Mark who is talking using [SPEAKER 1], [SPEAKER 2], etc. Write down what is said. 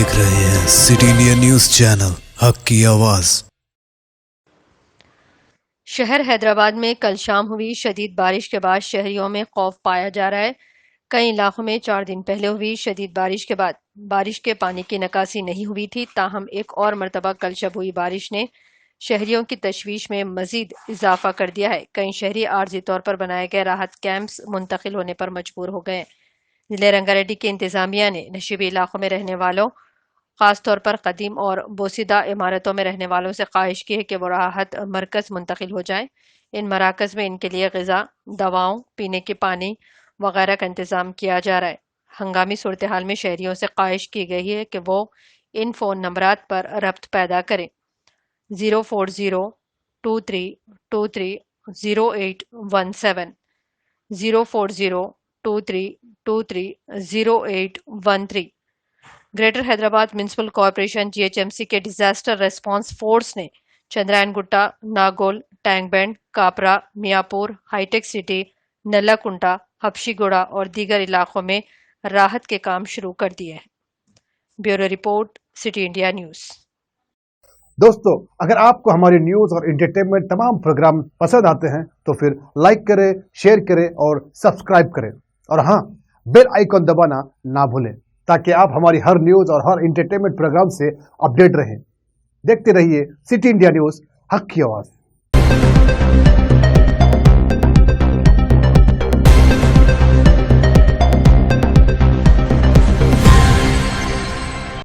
[SPEAKER 1] देख रहे हैं सिटी इंडिया न्यूज चैनल हक की आवाज।
[SPEAKER 2] शहर हैदराबाद में कल शाम हुई शदीद बारिश के बाद शहरियों में खौफ पाया जा रहा है। कई इलाकों में 4 दिन पहले हुई शदीद बारिश के बाद बारिश के पानी की निकासी नहीं हुई थी, ताहम एक और मरतबा कल शब हुई बारिश ने शहरियों की तशवीश में मजीद इजाफा कर दिया है। कई शहरी आर्जी तौर पर बनाए गए राहत कैंप्स मुंतकिल होने पर मजबूर हो गए। जिले रंगारेड्डी की इंतजामिया ने नशीबी इलाकों में रहने वालों, खास तौर पर कदीम और बोसीदा इमारतों में रहने वालों से ख्वाहिश की है कि वो राहत मरकज़ मुंतकिल हो जाएं। इन मराकज़ में इनके लिए ग़िज़ा, दवाओं, पीने के पानी वगैरह का इंतज़ाम किया जा रहा है। हंगामी सूरत हाल में शहरियों से ख्वाहिश की गई है कि वो इन फ़ोन नंबरात पर रब्त पैदा करें: 04023230817, 04023230813। Greater Hyderabad municipal corporation GHMC के डिजास्टर रेस्पॉन्स फोर्स ने Chandrayaan Gutta, Nagole, tank band, Kapra, Miyapur, hi tech city, Nallakunta, हबशीगुड़ा और दीगर इलाकों में राहत के काम शुरू कर दिए हैं। Bureau report, city India news.
[SPEAKER 3] दोस्तों, अगर आपको हमारी न्यूज़ और एंटरटेनमेंट तमाम प्रोग्राम पसंद आते हैं तो फिर लाइक करें, शेयर करें और सब्सक्राइब करें, और हाँ, बेल आइकॉन दबाना ना भूलें ताकि आप हमारी हर न्यूज़ और हर एंटरटेनमेंट प्रोग्राम से अपडेट रहें। देखते रहिए सिटी इंडिया न्यूज़, हक की आवाज़।